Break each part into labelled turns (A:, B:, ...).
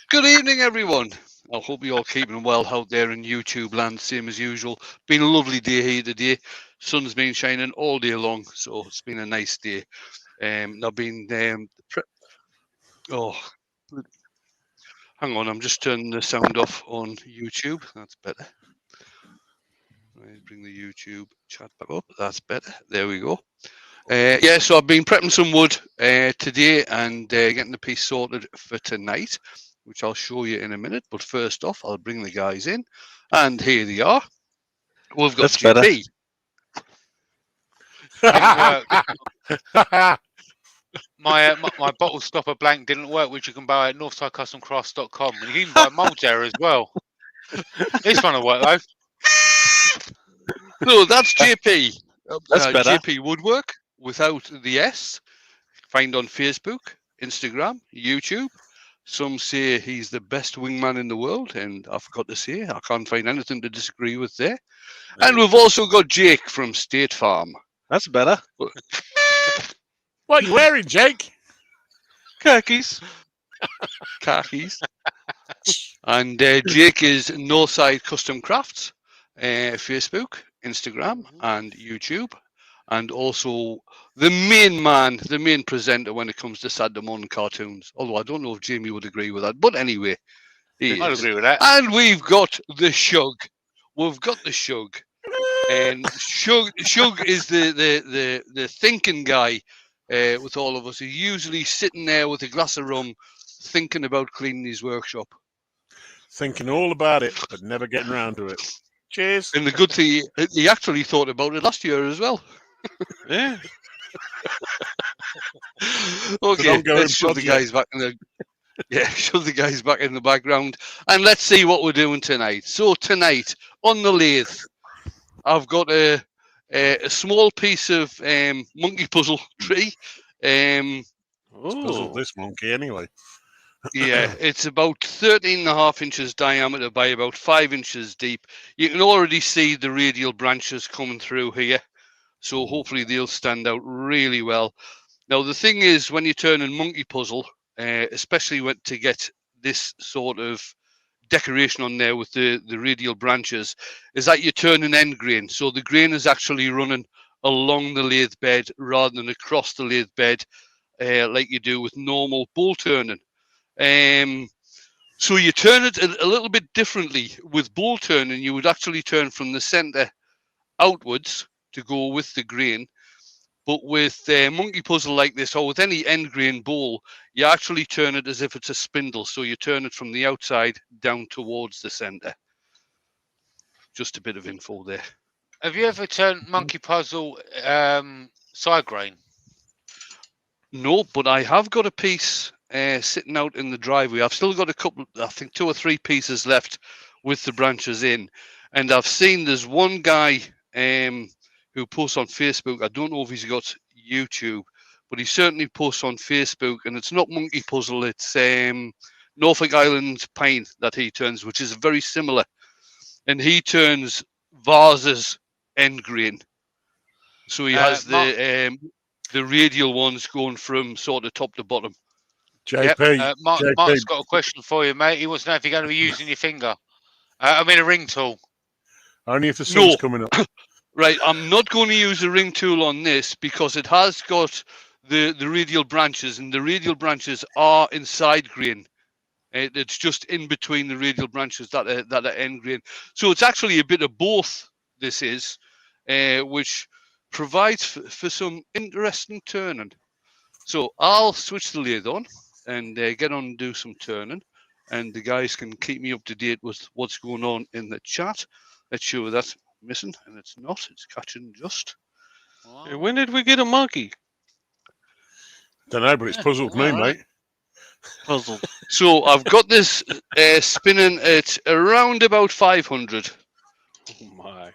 A: Good evening, everyone. I hope you're all keeping well out there in YouTube land, same as usual. Been a lovely day here today. Sun's been shining all day long, so it's been a nice day. I've been oh, hang on, I'm just turning the sound off on YouTube. That's better. Right, bring the YouTube chat back up. That's better. There we go. Yeah, so I've been prepping some wood today and getting the piece sorted for tonight, which I'll show you in a minute. But first off, I'll bring the guys in, and here they are. We've got
B: That's better.
A: GP.
C: Didn't work. My bottle stopper blank didn't work, which you can buy at northsidecustomcrafts.com. And you can even buy molds there as well. This one will work though.
A: No, that's JP.
B: That's better.
A: JP Woodwork without the S. Find on Facebook, Instagram, YouTube. Some say he's the best wingman in the world, and I forgot to say, I can't find anything to disagree with there. And we've also got Jake from State Farm.
B: That's better.
D: What are you wearing, Jake?
B: Khakis.
A: Khakis. And Jake is Northside Custom Crafts, Facebook, Instagram, and YouTube. And also the main man, the main presenter when it comes to Saturday morning cartoons. Although I don't know if Jamie would agree with that. But anyway,
C: I'd agree with that.
A: And we've got the Shug. We've got the Shug. And Shug is the thinking guy with all of us. He's usually sitting there with a glass of rum thinking about cleaning his workshop.
D: Thinking all about it, but never getting round to it. Cheers.
A: And the good thing, he actually thought about it last year as well.
B: Yeah.
A: Okay, let's shove the guys back in shove the guys back in the background, and let's see what we're doing tonight. So tonight on the lathe, I've got a small piece of monkey puzzle tree.
D: Puzzle this monkey anyway.
A: Yeah, it's about 13.5 inches diameter by about 5 inches deep. You can already see the radial branches coming through here. So hopefully they'll stand out really well. Now, the thing is, when you turn in monkey puzzle, especially to get this sort of decoration on there with the radial branches, is that you turn an end grain. So the grain is actually running along the lathe bed rather than across the lathe bed like you do with normal bowl turning. So you turn it a little bit differently. With bowl turning, you would actually turn from the center outwards to go with the grain, but with monkey puzzle like this, or with any end grain bowl, you actually turn it as if it's a spindle. So you turn it from the outside down towards the center. Just a bit of info there.
C: Have you ever turned monkey puzzle side grain?
A: No, but I have got a piece sitting out in the driveway. I've still got a couple, I think 2 or 3 pieces left with the branches in, and I've seen there's one guy who posts on Facebook. I don't know if he's got YouTube, but he certainly posts on Facebook, and it's not monkey puzzle, it's Norfolk Island pine that he turns, which is very similar, and he turns vases end grain. So he has the radial ones going from sort of top to bottom.
D: JP,
C: yep. Mark's got a question for you, mate. He wants to know if you're going to be using your finger. I mean a ring tool.
D: Only if the sun's coming up.
A: Right, I'm not going to use a ring tool on this because it has got the radial branches, and the radial branches are inside grain. It's just in between the radial branches that are end grain. So it's actually a bit of both, this is, which provides for some interesting turning. So I'll switch the lathe on and get on and do some turning, and the guys can keep me up to date with what's going on in the chat. Let's show that's missing, and it's not. It's catching just.
B: Wow. Hey, when did we get a monkey?
D: Don't know, but it's puzzled me, mate.
B: Puzzled.
A: So I've got this spinning at around about 500.
B: Oh my!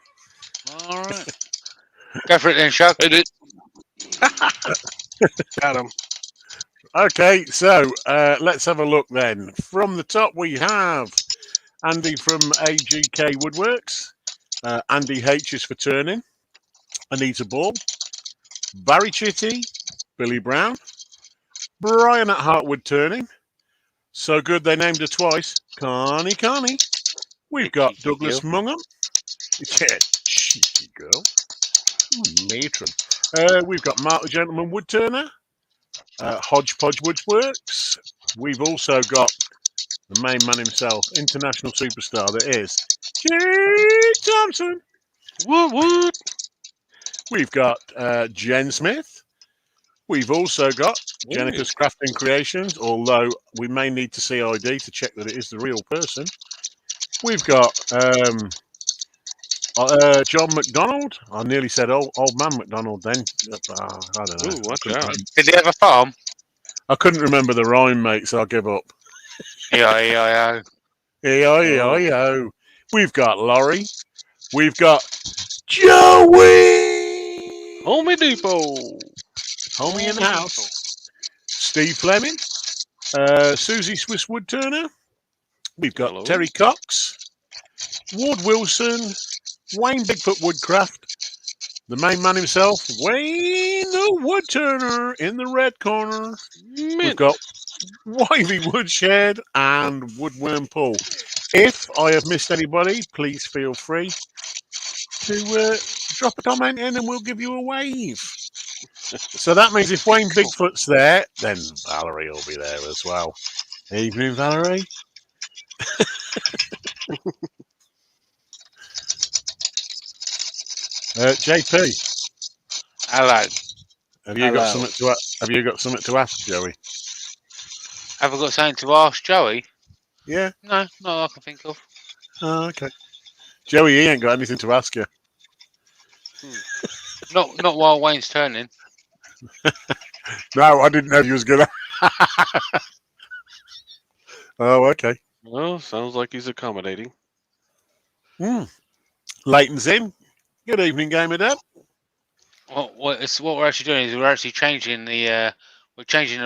C: All right, go for it then, Chuck.
B: Got him.
D: Okay, so let's have a look then. From the top, we have Andy from AGK Woodworks. Andy H is for turning. Anita Ball. Barry Chitty. Billy Brown. Brian at Heartwood Turning. So good they named her twice. Connie. We've got
B: Cheeky
D: Douglas
B: girl.
D: Mungham. Yeah, cheeky girl. Matron. We've got Mark the Gentleman Woodturner. Hodgepodge Woodworks. We've also got the main man himself, international superstar that is Jake Thompson.
B: What?
D: We've got Jen Smith. We've also got Jennifer's Crafting Creations, although we may need to see ID to check that it is the real person. We've got John McDonald. I nearly said old man McDonald then. I don't know.
B: Ooh, watch out.
C: Did he have a farm?
D: I couldn't remember the rhyme, mate, so I'll give up.
C: Yeah.
D: E-I-E-I-O. We've got Laurie. We've got Joey.
B: Homie Depot.
D: Homie in the house. Steve Fleming. Susie Swiss Woodturner. We've got
B: Hello.
D: Terry Cox. Ward Wilson. Wayne Bigfoot Woodcraft. The main man himself, Wayne the Woodturner in the red corner. We've got Wivey Woodshed and Woodworm Paul. If I have missed anybody, please feel free to drop a comment in and we'll give you a wave. So that means if Wayne Bigfoot's there, then Valerie will be there as well. Evening, Valerie. JP,
C: Hello.
D: have you got something to have you got something to ask, Joey?
C: Have I got something to ask Joey?
D: Yeah.
C: No, not I can think of.
D: Oh, okay. Joey, he ain't got anything to ask you.
C: Not while Wayne's turning.
D: No, I didn't know you was gonna. Oh, okay.
B: Well, sounds like he's accommodating.
D: Leighton's in. Good evening, Gamer Dad.
C: What we're actually doing is we're actually changing the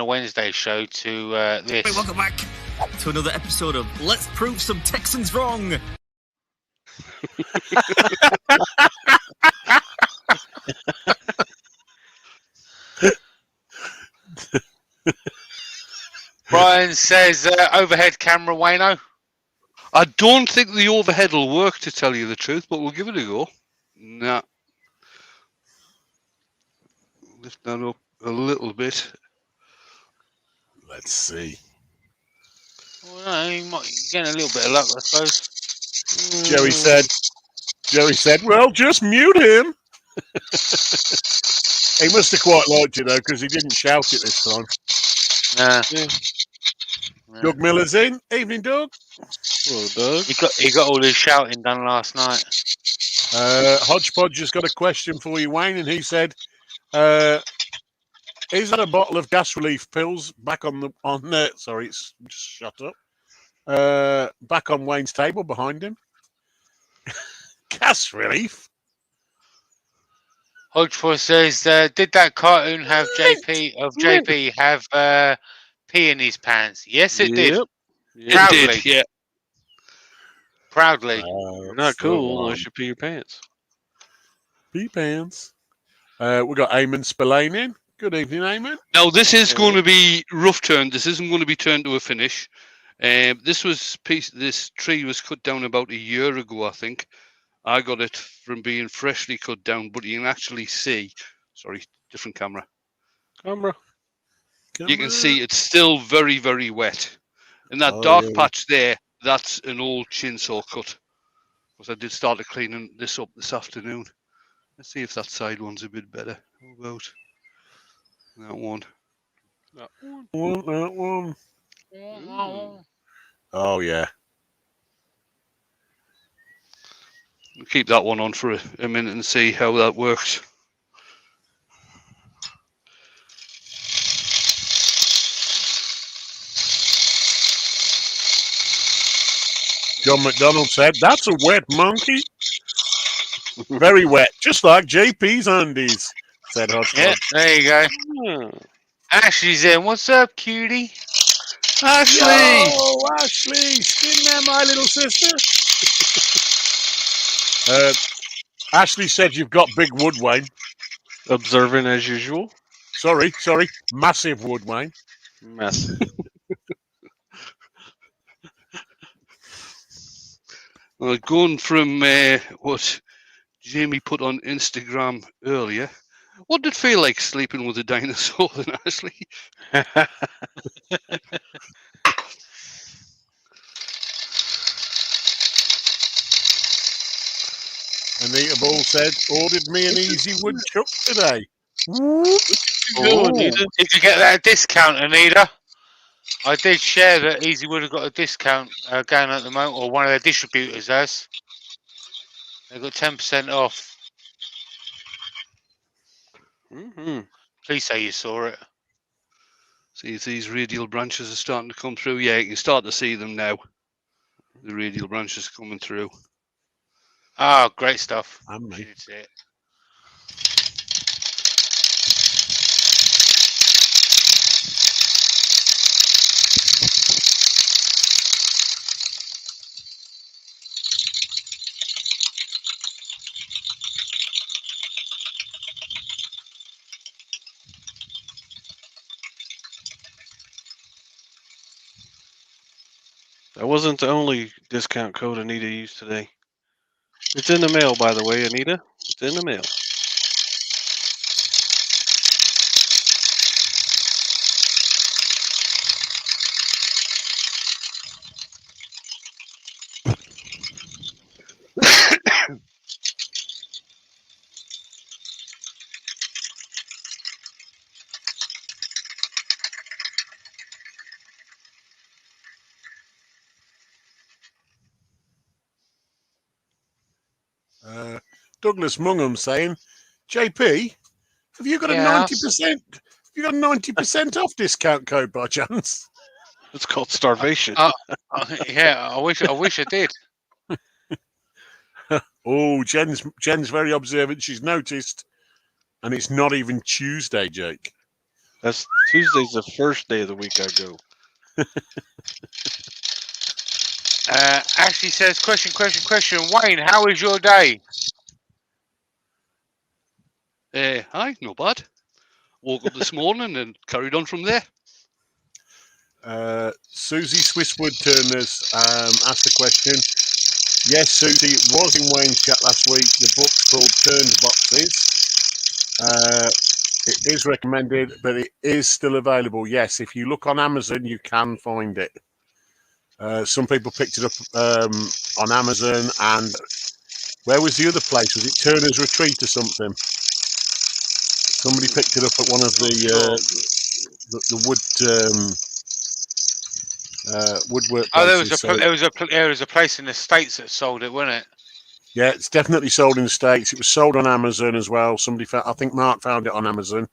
C: Wednesday show to this.
E: Hey, welcome back to another episode of Let's Prove Some Texans Wrong.
C: Brian says overhead camera, Wayno.
A: I don't think the overhead will work, to tell you the truth, but we'll give it a go. Nah. Lift that up a little bit.
D: Let's see.
C: Well, no, you might get a little bit of luck, I suppose.
D: Joey said, well, just mute him. He must have quite liked it, though, because he didn't shout it this time.
C: Nah.
B: Yeah.
D: Doug Miller's in. Evening, Doug.
B: Hello, Doug.
C: He got all his shouting done last night.
D: Hodgepodge has got a question for you, Wayne, and he said, is that a bottle of gas relief pills back sorry, it's just shut up. Back on Wayne's table behind him. Gas relief?
C: Hodgepodge says, did that cartoon have JP have pee in his pants? Yes, it did.
B: Yep.
C: Proudly.
A: It did, yeah.
C: Proudly.
B: Not cool unless you pee your pants.
D: Pee pants. We got Eamon Spillane in. Good evening, Eamon.
A: Now, this is going to be rough turn. This isn't going to be turned to a finish. This tree was cut down about a year ago, I think. I got it from being freshly cut down, but you can actually see. Sorry, different camera. You can see it's still very, very wet. And that dark patch there, that's an old chainsaw cut. Because I did start cleaning this up this afternoon. Let's see if that side one's a bit better. How about that one?
D: That one. Oh, yeah.
A: We'll keep that one on for a minute and see how that works.
D: John McDonald said, that's a wet monkey. Very wet, just like JP's undies, said Hodgepodge.
C: Yeah, there you go.
B: Hmm.
C: Ashley's in. What's up, cutie?
A: Ashley!
D: Yo, Ashley, skin there, my little sister. Ashley said you've got big wood, Wayne.
B: Observant as usual.
D: Sorry, massive wood, Wayne.
B: Massive.
A: Well, going from what Jamie put on Instagram earlier, what did it feel like sleeping with a dinosaur then, Ashley?
D: Anita Ball said, ordered me an easy woodchuck today.
B: Go, Anita.
C: Did you get that discount, Anita? I did share that Easy would have got a discount going at the moment, or one of their distributors has. They got 10% off.
B: Mm-hmm.
C: Please say you saw it.
A: See if these radial branches are starting to come through. Yeah, you can start to see them now. The radial branches coming through.
C: Ah, great stuff.
D: And me.
C: You did see it.
B: That wasn't the only discount code Anita used today. It's in the mail, by the way, Anita. It's in the mail.
D: Douglas Mungham saying, JP, have you got a
C: Yes.
D: 90%? Have you got a 90% off discount code by chance?
B: It's called starvation.
C: Yeah, I wish I did.
D: Oh, Jen's very observant. She's noticed, and it's not even Tuesday, Jake.
B: That's Tuesday's the first day of the week I go.
C: Ashley says, question. Wayne, how is your day?
A: Hi, not bad. Woke up this morning and carried on from there.
D: Susie Swisswood Turners asked a question. Yes, Susie, it was in Wayne's chat last week. The book's called Turned Boxes. It is recommended, but it is still available. Yes, if you look on Amazon, you can find it. Some people picked it up on Amazon, and where was the other place? Was it Turner's Retreat or something? Somebody picked it up at one of the woodwork places.
C: Oh, there was a place in the States that sold it, wasn't it?
D: Yeah, it's definitely sold in the States. It was sold on Amazon as well. I think Mark found it on Amazon.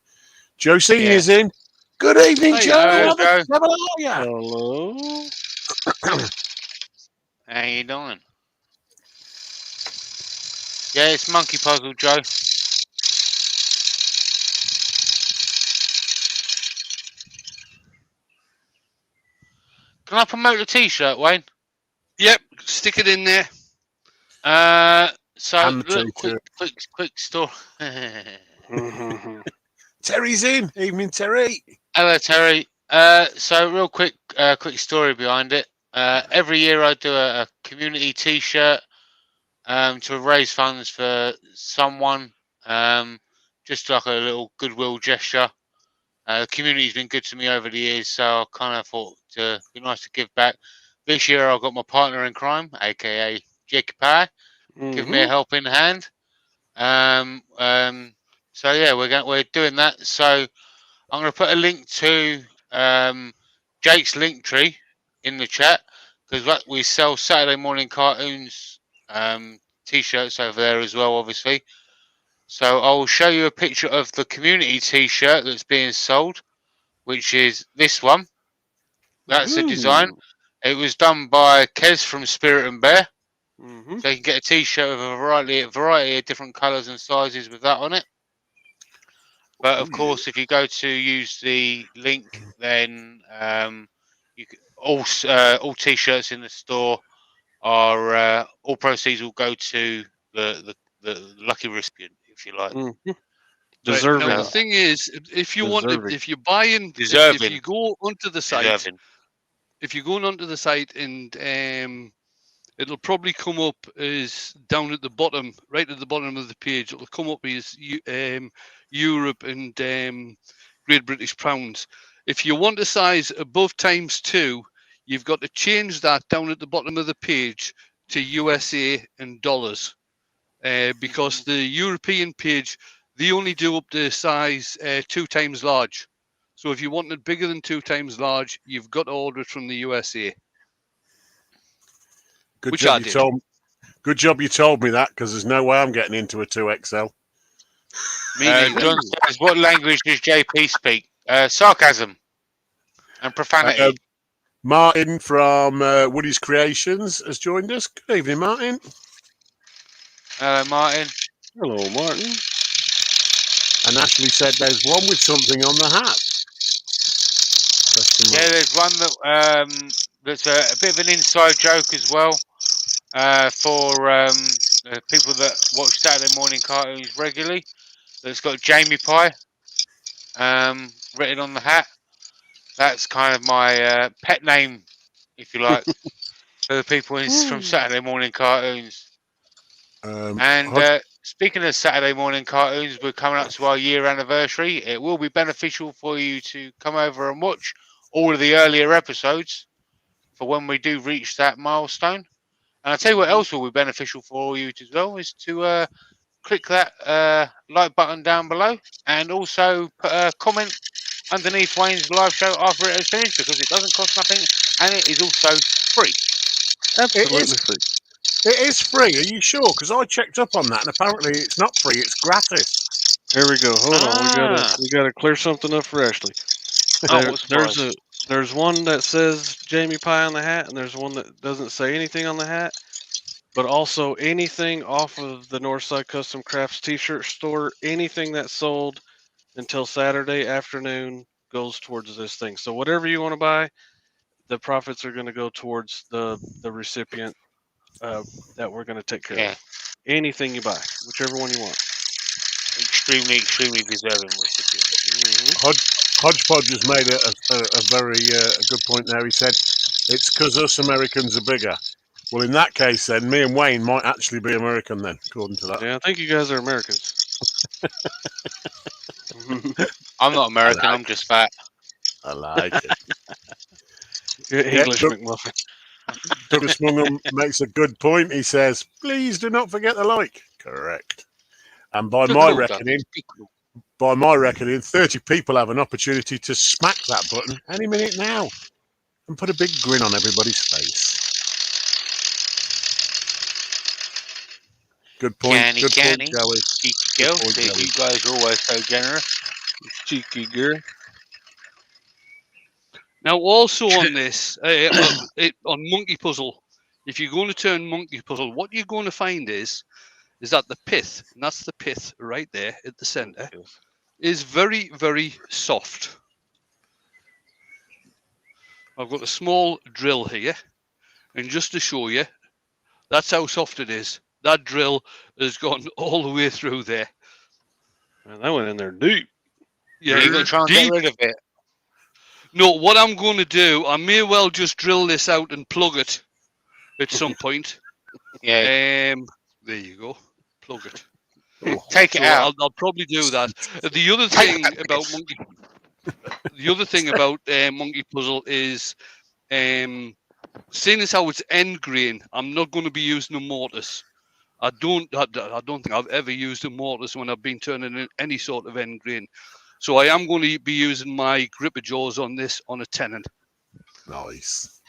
D: Joe Senior's in. Good evening,
A: Hey,
D: Joe.
C: Joe.
B: Hello.
C: How you doing? Yeah, it's Monkey Puzzle, Joe. Can I promote the T-shirt, Wayne?
A: Yep, stick it in there.
C: So
D: And the
C: look,
D: T-shirt.
C: quick story.
D: Terry's in. Evening, Terry.
C: Hello, Terry. So real quick story behind it. Every year I do a community T-shirt to raise funds for someone, just like a little goodwill gesture. The community's been good to me over the years, so I kind of thought it'd be nice to give back. This year I got my partner in crime, aka Jake Pie, give me a helping hand. So yeah, we're doing that. So I'm going to put a link to Jake's link tree in the chat, because we sell Saturday morning cartoons T-shirts over there as well, obviously. So I'll show you a picture of the community T-shirt that's being sold, which is this one. That's a design. It was done by Kez from Spirit and Bear. So you can get a T-shirt with a variety of different colours and sizes with that on it. But of course, if you go to use the link, then you can, all T-shirts in the store are all proceeds will go to the lucky recipient, if you like.
B: Deserving.
A: Now, the thing is, if you want, if you're buying,
C: Deserving.
A: if you go onto the site,
C: Deserving.
A: if you're going onto the site and it'll probably come up as down at the bottom, right at the bottom of the page. It'll come up as Europe and Great British pounds. If you want a size above ×2, you've got to change that down at the bottom of the page to USA and dollars, because the European page, they only do up to size 2 times large. So if you want it bigger than 2 times large, you've got to order it from the USA.
D: Good
A: Which
D: job
A: I
D: you
A: did.
D: told. Good job you told me that, because there's no way I'm getting into a 2XL.
A: Me neither.
C: John says, what language does JP speak? Sarcasm and profanity.
D: Martin from Woody's Creations has joined us. Good evening, Martin.
C: Hello, Martin.
B: Hello, Martin.
D: And Ashley said there's one with something on the hat. Question
C: Yeah,
D: mark.
C: there's one that that's a bit of an inside joke as well, for people that watch Saturday morning cartoons regularly. That's got Jamie Pie written on the hat. That's kind of my pet name, if you like, for the people from Saturday morning cartoons. And speaking of Saturday morning cartoons, we're coming up to our year anniversary. It will be beneficial for you to come over and watch all of the earlier episodes for when we do reach that milestone. And I'll tell you what else will be beneficial for you as well, is to click that like button down below, and also put a comment underneath Wayne's live show after it has finished, because it doesn't cost nothing and it is also free.
B: Absolutely free.
D: It is free. Are you sure? Because I checked up on that, and apparently it's not free. It's gratis.
B: Here we go. Hold on. We gotta clear something up for Ashley. There's one that says Jamie Pie on the hat, and there's one that doesn't say anything on the hat. But also anything off of the Northside Custom Crafts t-shirt store, anything that's sold until Saturday afternoon goes towards this thing. So whatever you want to buy, the profits are going to go towards the recipient that we're going to take care of. Anything you buy, whichever one you want.
C: Extremely, extremely deserving recipient.
D: Hodgepodge has made a very good point there. He said, it's because us Americans are bigger. Well, in that case, then, me and Wayne might actually be American then, according to that.
B: Yeah, I think you guys are Americans.
C: I'm not American, I'm just fat.
D: I like it.
B: You're English McMuffin.
D: Douglas Mungham makes a good point. He says, please do not forget the like. Correct. And by my reckoning, 30 people have an opportunity to smack that button any minute now and put a big grin on everybody's face. Good point. Good point, Joey.
C: Cheeky girl. You guys are always so generous.
B: Cheeky girl.
A: Now, also on this, on Monkey Puzzle, if you're going to turn Monkey Puzzle, what you're going to find is that the pith, and that's the pith right there at the center, is very, very soft. I've got a small drill here, and just to show you, that's how soft it is. That drill has gone all the way through there.
B: Man, that went in there deep.
A: Yeah,
C: you're going to try and get rid of it.
A: No, what I'm going to do, I may well just drill this out and plug it at some point.
C: Yeah.
A: There you go. Plug it.
C: Take it out.
A: I'll probably do that. The other thing about Monkey Puzzle is, seeing as how it's end grain, I'm not going to be using a mortise. I don't think I've ever used a mortise when I've been turning in any sort of end grain. So I am going to be using my gripper jaws on this on a tenon.
D: Nice.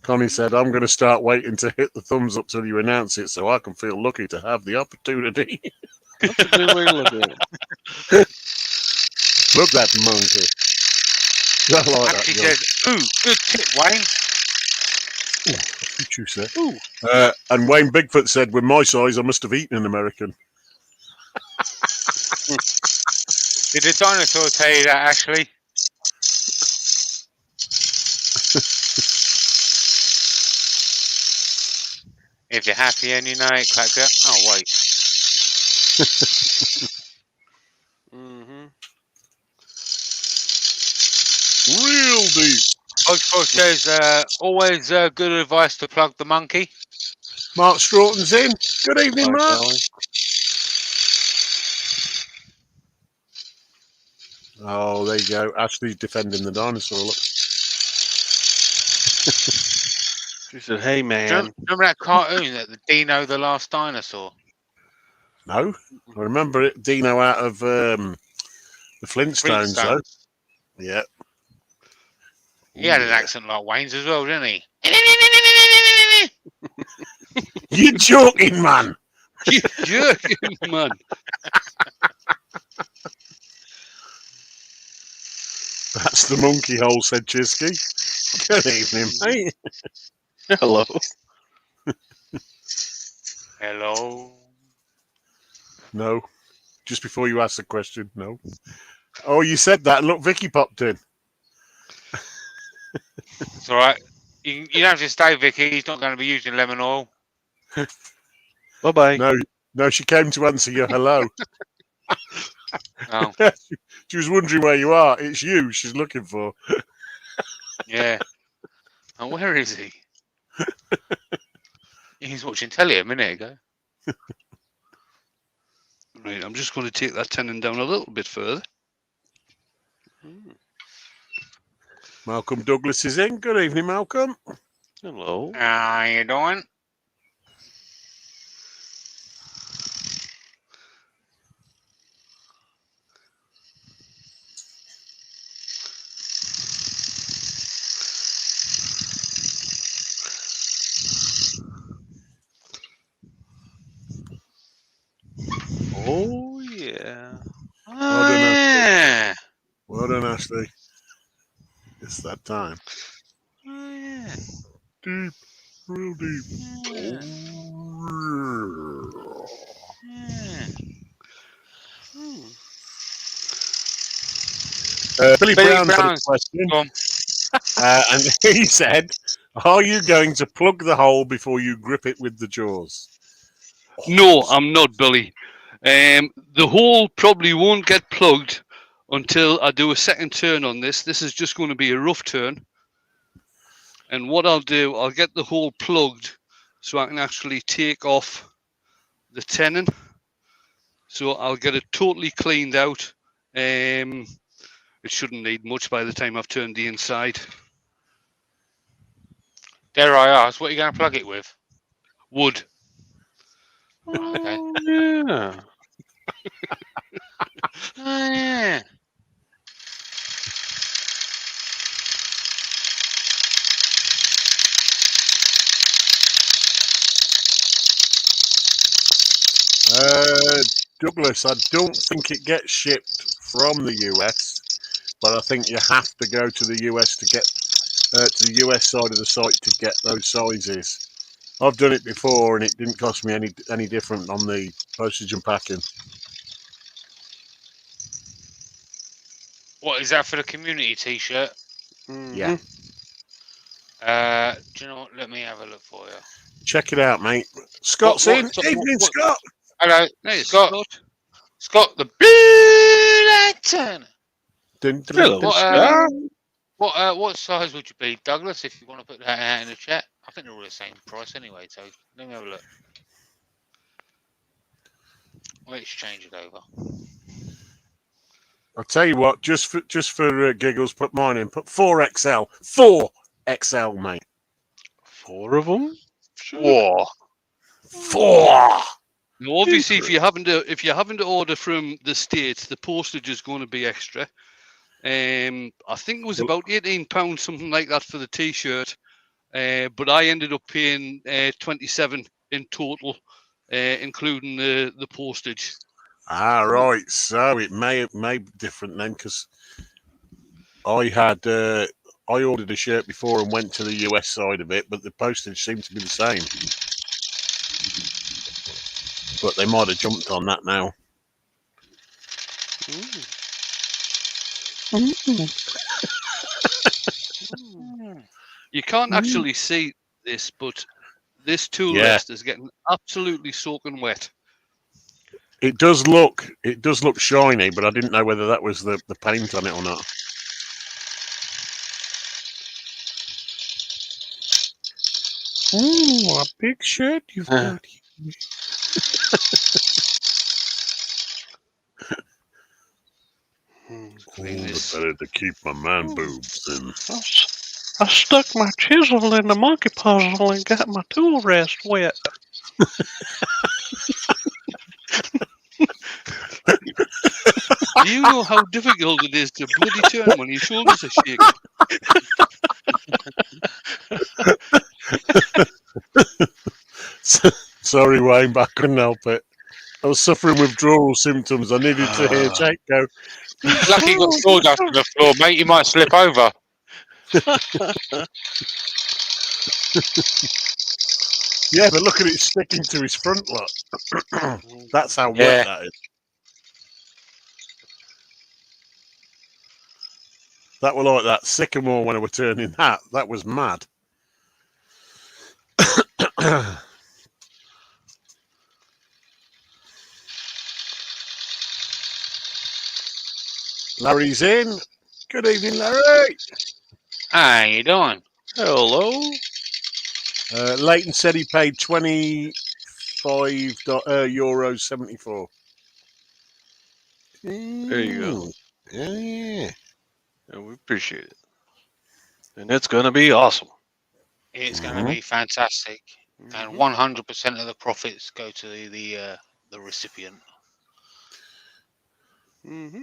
D: Connie said, I'm going to start waiting to hit the thumbs up till you announce it so I can feel lucky to have the opportunity.
B: That's a good way to look at it.
D: Look that monkey. I like that.
C: Says, ooh, good tip, Wayne.
D: What you said? And Wayne Bigfoot said, with my size, I must have eaten an American.
C: Did the dinosaur tell you that, Ashley? If you're happy and you know it, clap it. Oh, wait.
D: Real deep.
C: Hodgepodge says, always good advice to plug the monkey.
D: Mark Stroughton's in. Good evening,
B: Hi,
D: Mark.
B: Kelly.
D: Oh, there you go. Ashley's defending the dinosaur. Look.
B: She said, "Hey,
C: Do
B: man."
C: you remember that cartoon, that the Dino the Last Dinosaur?
D: No, I remember it. Dino out of the Flintstones, though.
C: Flintstones.
D: Yeah.
C: He had an
D: Yeah.
C: accent like Wayne's as well, didn't he?
D: You're joking, man.
A: You jerking, man.
D: That's the monkey hole, said Chisky. Good evening, mate.
B: Hello.
C: Hello.
D: No. Just before you ask the question, no. Oh, you said that. Look, Vicky popped in.
C: It's all right. You don't have to stay, Vicky. He's not going to be using lemon oil.
B: Bye-bye.
D: No, she came to answer your hello.
C: Oh,
D: She was wondering where you are. It's you she's looking for.
C: yeah. And where is he? He's watching telly a minute ago.
A: Right, I'm just going to take that tenon down a little bit further.
D: Malcolm Douglas is in. Good evening, Malcolm.
B: Hello.
C: How you doing?
B: Oh, yeah.
C: Oh,
D: done,
C: yeah.
D: Well done, Ashley. It's that time.
C: Oh, yeah.
D: Deep, real deep.
C: Yeah. Yeah.
D: Billy
C: Billy
D: Brown had a
C: Brown's
D: question,
C: gone.
D: and he said, "Are you going to plug the hole before you grip it with the jaws?"
A: No, I'm not, Billy. The hole probably won't get plugged until I do a second turn on this. This is just going to be a rough turn. And what I'll do, I'll get the hole plugged so I can actually take off the tenon. So I'll get it totally cleaned out. It shouldn't need much by the time I've turned the inside.
C: Dare I ask, what are you going to plug it with?
A: Wood.
C: Okay.
B: Oh, yeah.
C: Oh, yeah.
D: Douglas, I don't think it gets shipped from the US, but I think you have to go to the US to get to the US side of the site to get those sizes. I've done it before, and it didn't cost me any different on the postage and packing.
C: What is that for the community T-shirt?
D: Yeah.
C: Do you know what? Let me have a look for you.
D: Check it out, mate. Scott's
C: What-
D: in.
C: what-
D: Evening,
C: what-
D: Scott.
C: Hello,
A: Hey,
C: Scott.
A: Scott.
C: Scott, the Blue Lantern.
D: Dun, dun,
B: Hello,
D: dun,
B: Scott.
C: What size would you be, Douglas? If you want to put that out in the chat, I think they're all the same price anyway. So let me have a look. Let's change it over.
D: I'll tell you what. Just for giggles, put mine in. Put 4XL. 4XL, mate.
B: 4 of them?
C: Whoa.
D: 4.
A: Now, obviously, if you're having to order from the States, the postage is going to be extra. I think it was about £18, something like that, for the T-shirt. But I ended up paying 27 in total, including the postage.
D: Ah, right. So it may be different then, because I ordered a shirt before and went to the US side of it, but the postage seemed to be the same. But they might have jumped on that now.
A: You can't actually see this, but this tool
D: Yeah.
A: rest is getting absolutely soaking wet.
D: It does look shiny, but I didn't know whether that was the paint on it or not. Ooh, a big shirt you've got.
A: Clean this.
D: Better to keep my man boobs in.
B: I stuck my chisel in the monkey puzzle and got my tool rest wet.
A: You know how difficult it is to bloody turn when your shoulders are shaking.
D: Sorry, Wayne, but I couldn't help it. I was suffering withdrawal symptoms. I needed to hear Jake go.
C: Lucky you got sawdust on the floor, mate. You might slip over.
D: Yeah, but look at it sticking to his front lock. That's how
C: Yeah.
D: wet that is. That were like that sycamore when I were turning that. That was mad. Larry's in. Good evening, Larry.
C: How you doing?
B: Hello.
D: Leighton said he paid €25 74.
B: There you go.
D: Yeah.
B: And we appreciate it. And it's going to be awesome.
C: It's going to be fantastic, and 100% of the profits go to the recipient.
B: Mm-hmm.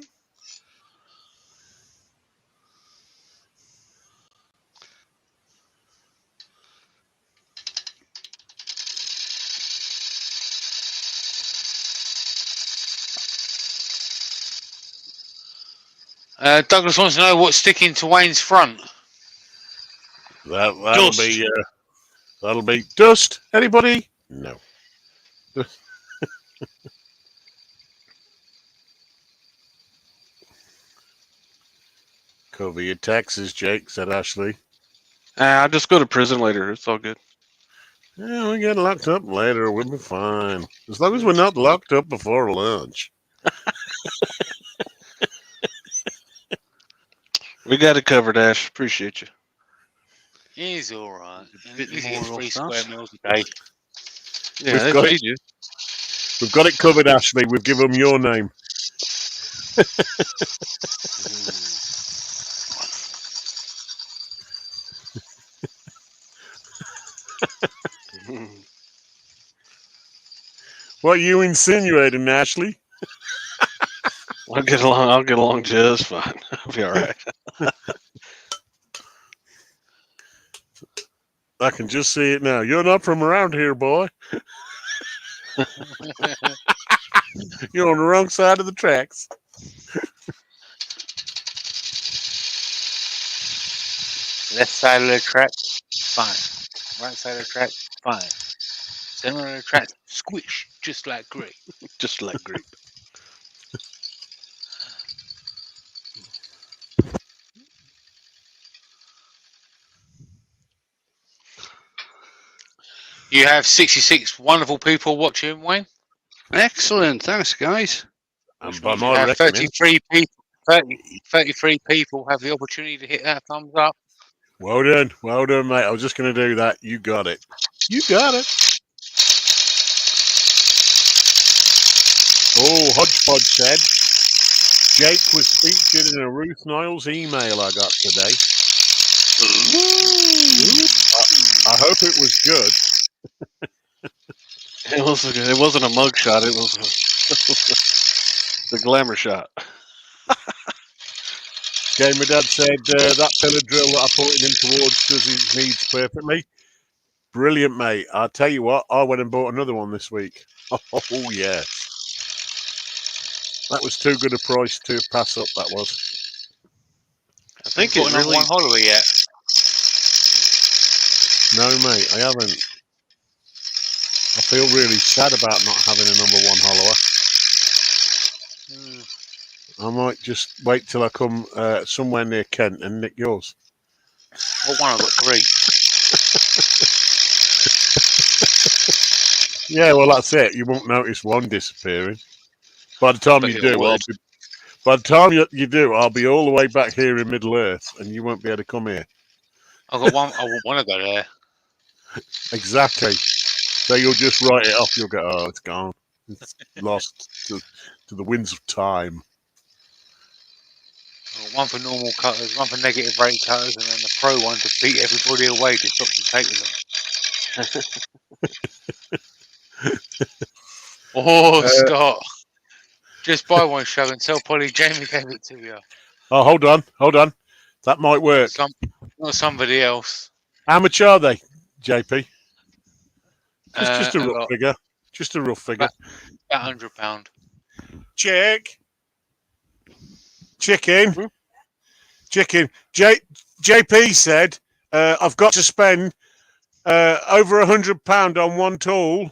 C: Douglas wants to know what's sticking to Wayne's front.
D: That'll be dust. Anybody? No. Cover your taxes, Jake, said Ashley.
B: I'll just go to prison later. It's all good.
D: Yeah, we get locked up later. We'll be fine. As long as we're not locked up before lunch.
B: We got it covered, Ash. Appreciate you.
C: He's all right.
A: A bit
C: He
A: more
C: gets 3
A: off
C: square
A: that.
C: meals a day.
B: Yeah,
D: We've
B: that's
D: got
B: what
D: it.
B: you do.
D: We've got it covered, Ashley. We've given them your name. What are you insinuating, Ashley?
B: I'll get along just fine. I'll be all right.
D: I can just see it now. You're not from around here, boy. You're on the wrong side of the tracks.
C: Left side of the track, fine. Right side of the track, fine. Center of the track, squish, just like grape.
B: Just like grape.
C: You have 66 wonderful people watching, Wayne.
A: Excellent. Thanks, guys.
C: Which
D: by
C: means you
D: my
C: have
D: reckoning,
C: 33 people have the opportunity to hit that thumbs up.
D: well done, mate. I was just going to do that. You got it. You got it. Oh, Hodgepodge said Jake was featured in a Ruth Niles email I got today. I hope it was good.
B: It wasn't a mug shot. It was the glamour shot.
D: Gamer Dad said that pillar drill that I pointed him towards does his needs perfectly. Brilliant, mate. I'll tell you what, I went and bought another one this week. Oh, yes. That was too good a price to pass up, that was.
B: I think
C: Got
B: it
C: another
B: really.
C: one Holloway yet.
D: No, mate, I haven't. I feel really sad about not having a number one hollower. I might just wait till I come somewhere near Kent and nick yours.
C: What one? I've got 3.
D: Yeah, well, that's it. You won't notice one disappearing. By the time
C: Bet
D: you
C: it
D: do,
C: would.
D: by the time you do, I'll be all the way back here in Middle Earth, and you won't be able to come here.
C: I've got one. I want to go there.
D: Exactly. So you'll just write it off. You'll go, oh, it's gone. It's lost to the winds of time.
C: One for normal cutters, one for negative rate cutters, and then the pro one to beat everybody away to stop them taking them. Oh, Scott. Just buy one, Shug, and tell Polly Jamie gave it to you.
D: Oh, hold on. That might work.
C: Not somebody else.
D: How much are they, JP? Just a
C: hang
D: rough
C: on.
D: figure. Just a rough figure.
C: About £100.
D: Chicken. JP said, I've got to spend over £100 on one tool.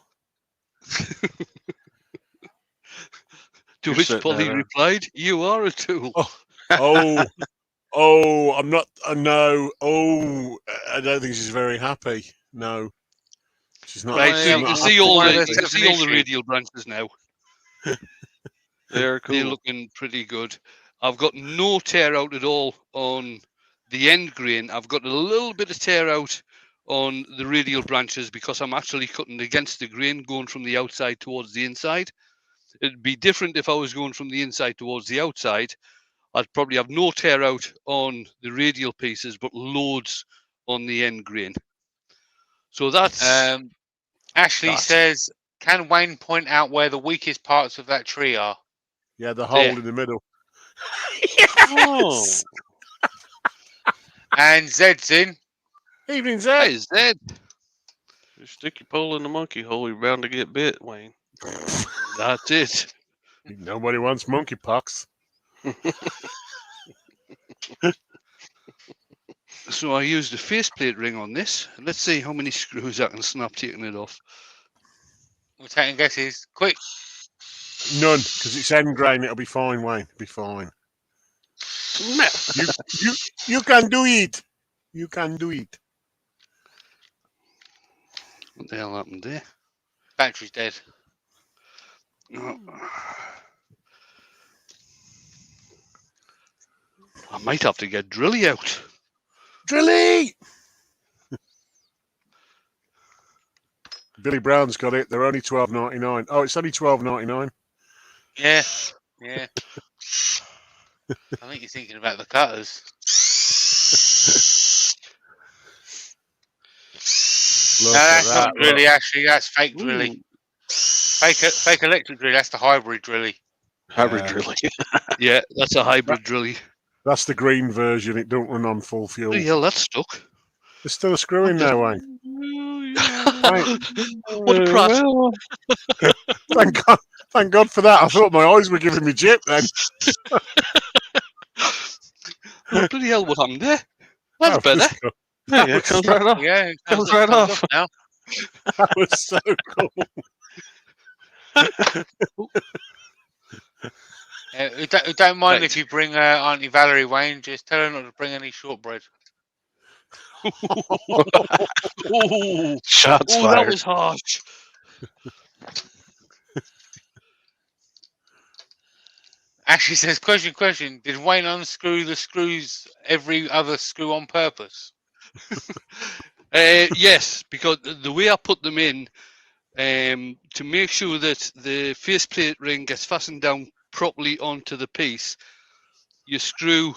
A: To which Polly replied, "You are a tool."
D: I'm not. No. Oh, I don't think she's very happy. No, she's not.
A: Right, so you can see all the
C: issue.
A: radial branches now.
B: They're cool.
A: They're looking pretty good. I've got no tear out at all on the end grain. I've got a little bit of tear out on the radial branches because I'm actually cutting against the grain, going from the outside towards the inside. It'd be different if I was going from the inside towards the outside. I'd probably have no tear out on the radial pieces, but loads on the end grain. So that's...
C: Ashley says, can Wayne point out where the weakest parts of that tree are?
D: Yeah, the hole in the middle.
B: Yes!
C: Oh. And Zed's in.
D: Evening, Zed.
A: Hey, Zed.
B: You stick your pole in the monkey hole, you're bound to get bit, Wayne.
A: That's it.
D: Nobody wants monkeypox.
A: So I used a faceplate ring on this. Let's see how many screws I can snap taking it off.
C: We're taking guesses. Quick.
D: None, because it's end grain. It'll be fine, Wayne. It'll be fine. You can do it. You can do it.
A: What the hell happened there?
C: Battery's dead.
A: Oh. I might have to get Drilly out.
D: Drilly! Billy Brown's got it. They're only $12.99. Oh, it's only $12.99.
C: Yeah. I think you're thinking about the cutters. No, that's not drilly, actually. That's fake drilly. Fake electric drilly. That's the hybrid drilly.
B: Hybrid drilly.
A: Yeah, that's a hybrid drilly.
D: That's the green version. It don't run on full fuel.
A: Oh, yeah, that's stuck.
D: There's still a screw in there, Wayne.
A: What a prat.
D: Thank God for that. I thought my eyes were giving me jip then.
A: Oh, bloody hell, what happened there? That's better.
B: Yeah, it comes right off.
C: Yeah, it
B: comes right off
C: now.
D: That was so cool.
C: Don't mind if you bring Auntie Valerie, Wayne. Just tell her not to bring any shortbread.
B: Shots fired.
A: That was harsh.
C: Ashley says, question. Did Wayne unscrew the screws, every other screw on purpose?
A: Yes, because the way I put them in, to make sure that the faceplate ring gets fastened down properly onto the piece, you screw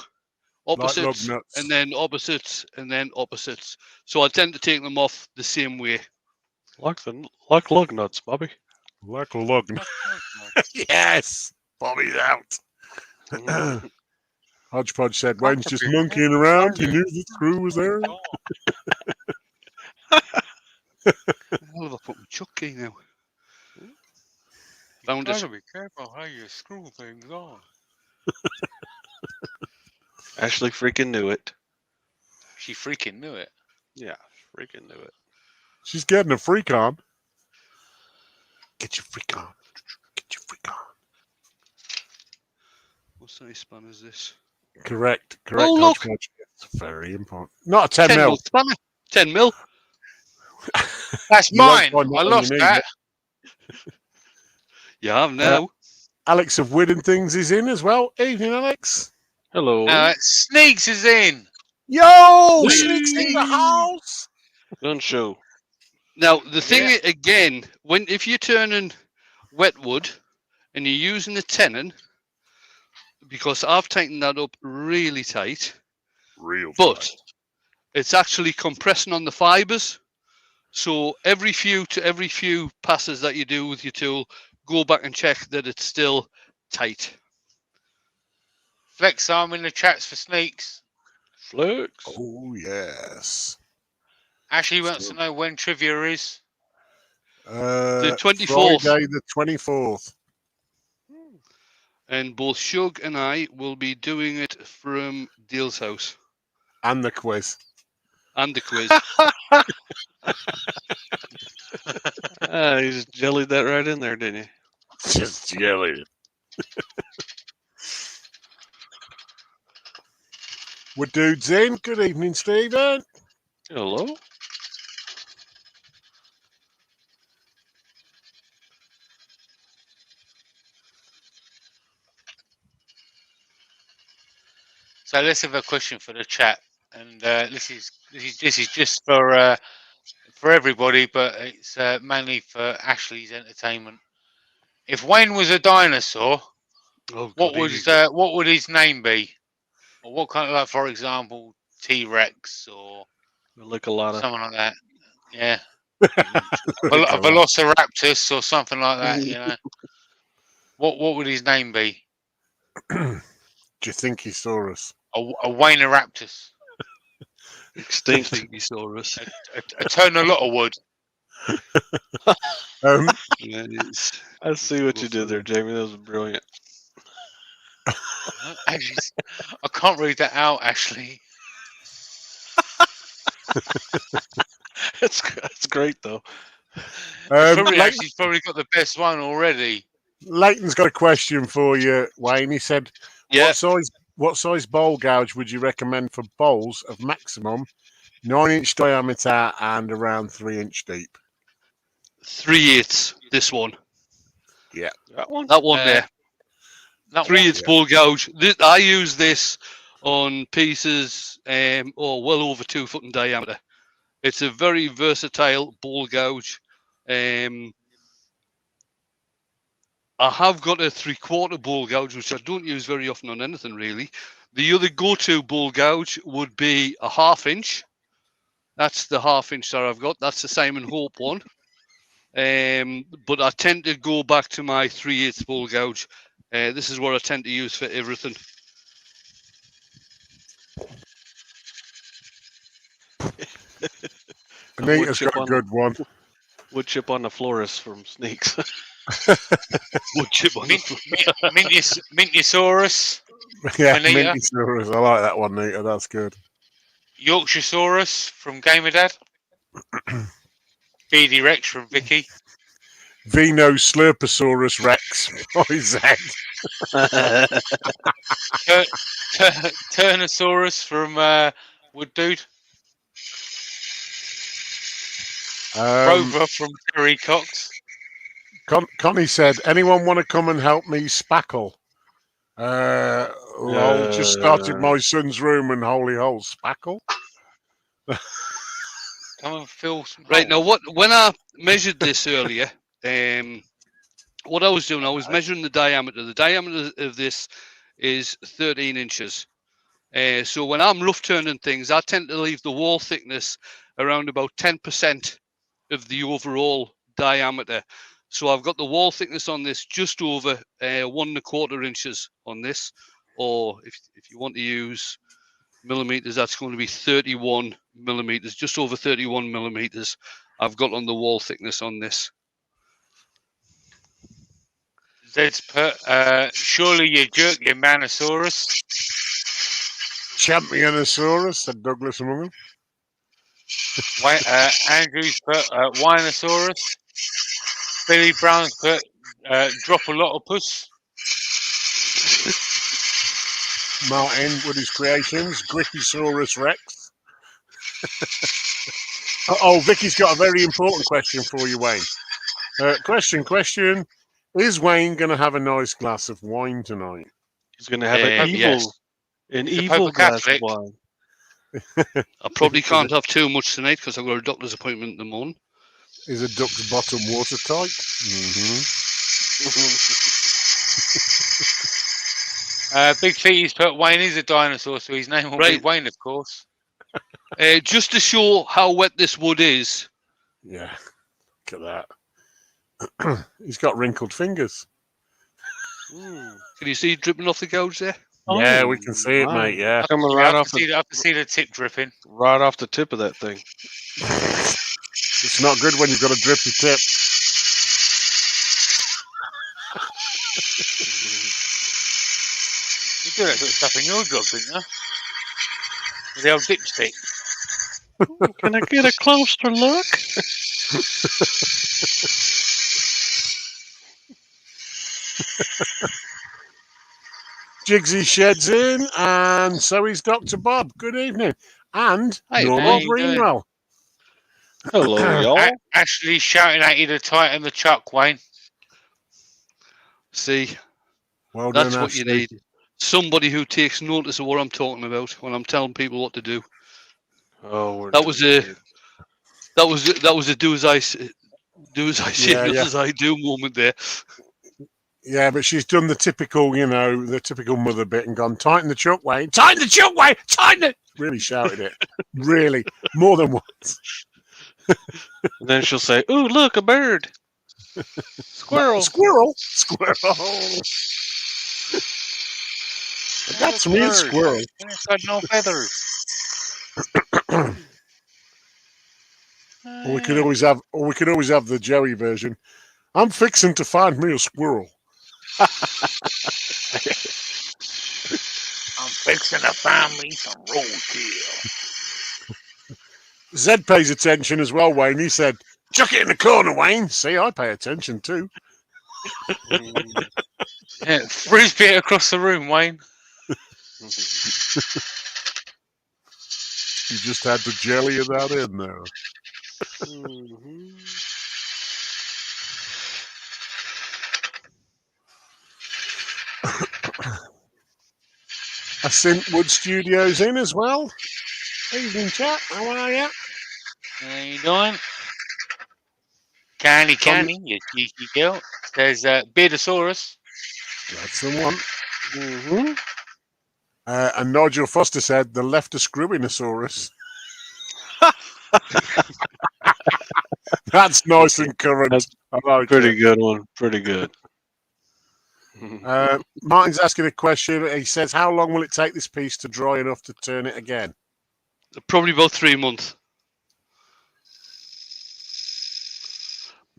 A: opposites,
D: like
A: and then opposites, and then opposites. So I tend to take them off the same way.
B: Like lug nuts, Bobby.
D: Like a lug. Yes! Bobby's out. Hodgepodge said, Wayne's just monkeying around. He knew the screw was there.
A: Hell of a put my chuck key now. Found it.
C: Be careful how you screw things on.
B: Ashley freaking knew it.
C: She freaking knew it.
B: Yeah, freaking knew it.
D: She's getting a freak on. Get your freak on. Get your freak on.
A: What size span is this?
D: Correct.
A: Oh, look.
D: Hodgepodge. It's very important. Not a 10 mil.
A: Spanner. 10 mil.
C: That's mine. I lost that.
A: You have now.
D: Alex of Wood and Things is in as well. Evening, Alex.
B: Hello.
C: Sneaks is in.
D: Yo! Sneaks in the house.
B: Gun show.
A: Now the thing
C: Yeah.
A: again, if you're turning wetwood and you're using the tenon, because I've tightened that up really tight,
D: Real
A: but
D: tight.
A: it's actually compressing on the fibers. So every few passes that you do with your tool, go back and check that it's still tight.
C: Flex arm in the chats for sneaks.
B: Flex.
D: Oh yes.
C: Ashley wants to know when trivia is.
A: The 24th.
D: Friday the 24th.
A: And both Shug and I will be doing it from Dale's house.
D: And the quiz.
A: And the quiz.
B: You just jellied that right in there, didn't you?
D: Just jelly. We're dudes in. Good evening, Stephen.
B: Hello.
C: So let's have a question for the chat, and this is just for everybody, but it's mainly for Ashley's entertainment. If Wayne was a dinosaur,
A: Oh,
C: what
A: God,
C: would his name be, or what kind of, like, for example, T-Rex or
B: Lick-a-lotta.
C: something like that? Yeah, a Velociraptor or something like that. You know, what would his name be?
D: Do you think he saw us?
C: A Wayneraptus.
B: Extinct.
A: Thesaurus.
C: A ton a lot of wood.
B: I see what you did there, Jamie. That was brilliant.
C: Actually, I can't read that out, Ashley.
B: It's great though.
C: Ashley's probably got the best one already.
D: Leighton's got a question for you, Wayne. He said,
A: Yeah.
D: What size bowl gouge would you recommend for bowls of maximum 9-inch diameter and around 3-inch deep?
A: 3/8. This one.
D: Yeah.
B: That one?
A: That one there.
C: That
A: 3/8 bowl gouge. I use this on pieces well over 2 foot in diameter. It's a very versatile bowl gouge. I have got a 3/4 bowl gouge, which I don't use very often on anything really. The other go-to bowl gouge would be a 1/2 inch. That's the 1/2 inch that I've got. That's the Simon Hope one. But I tend to go back to my 3/8 bowl gouge. This is what I tend to use for everything.
D: Anita's got a good one.
B: Wood chip on the florist from Sneaks.
A: Wood chip on
C: Mintusaurus.
D: Yeah,
C: Anita.
D: Mintusaurus. I like that one, Anita. That's good.
C: Yorkshiresaurus from Gamer Dad. BD Rex from Vicky.
D: Vino Slurposaurus Rex. What is that?
C: Turnosaurus from Wood Dude. Rover from Terry Cox.
D: Connie said, anyone want to come and help me spackle? Lol, just started my son's room and holy hole. Spackle?
C: Come and fill some
A: Right, now
C: holes.
A: when I measured this earlier, what I was doing, I was measuring the diameter. The diameter of this is 13 inches. So when I'm rough turning things, I tend to leave the wall thickness around about 10% of the overall diameter. So I've got the wall thickness on this just over 1 1/4 inches on this, or if you want to use millimeters, that's going to be 31 millimeters, just over 31 millimeters. I've got on the wall thickness on this.
C: Zed's put, surely you jerk your Manosaurus.
D: Championosaurus, said Douglas among them.
C: Andrew's put, Winosaurus. Billy Brown's put, Dropalotopus.
D: Martin with his creations, Griffisaurus Rex. Oh, Vicky's got a very important question for you, Wayne. Question. Is Wayne going to have a nice glass of wine tonight?
B: He's going to have an evil glass of wine.
A: I probably can't have too much tonight because I've got a doctor's appointment in the morning.
D: Is a duck's bottom watertight? Mm-hmm.
C: Big Feety's put Wayne is a dinosaur, so his name will be
A: Right.
C: Wayne, of course.
A: Just to show how wet this wood is.
D: Yeah, look at that. He's got wrinkled fingers.
B: Mm.
A: Can you see it dripping off the gouge there?
D: Yeah,
B: Oh,
D: we can see it,
B: my.
D: mate. Yeah.
B: Coming
C: Yeah,
B: right
C: I
B: off
C: can see the tip dripping.
B: right off the tip of that thing.
D: It's not good when you've got a drippy tip.
C: You do that sort of stuff in your job, didn't you? With the old dipstick.
B: Can I get a closer look?
D: Jigsy sheds in, and so is Dr. Bob. Good evening. And
A: Hi,
D: Norman
C: how you doing?
D: Greenwell.
B: Hello, y'all.
C: Ashley shouting at you to tighten the chuck, Wayne.
A: See,
D: Well
A: that's
D: done,
A: what you
D: Ashley.
A: need. Somebody who takes notice of what I'm talking about when I'm telling people what to do.
B: Oh,
A: That was a do as I say,
D: Yeah,
A: not
D: yeah.
A: as I do moment there.
D: Yeah, but she's done the typical, the typical mother bit and gone, tighten the chuck, Wayne. Tighten the chuck, Wayne. Tighten it. Really shouted it. Really. More than once.
B: And then she'll say, "Ooh, look, a bird, squirrel."
D: Squirrel. Squirrel. That's a real squirrel.
C: It's got no feathers.
D: Or we could always have the Joey version. I'm fixing to find me a squirrel.
C: I'm fixing to find me some roadkill.
D: Zed pays attention as well, Wayne. He said, chuck it in the corner, Wayne. See, I pay attention too.
C: Yeah, frisbee it across the room, Wayne.
D: You just had to jelly that in there. I seen Wood Studios in as well. Evening, chat. How are you?
C: How you doing? Canny, you cheeky girl. There's Beardosaurus.
D: That's the one.
B: Mm-hmm.
D: And Nigel Foster said the left a screwinosaurus. That's nice and current.
B: That's
D: I like
B: Pretty
D: it.
B: good one. Pretty good.
D: Martin's asking a question. He says, how long will it take this piece to dry enough to turn it again?
A: Probably about 3 months.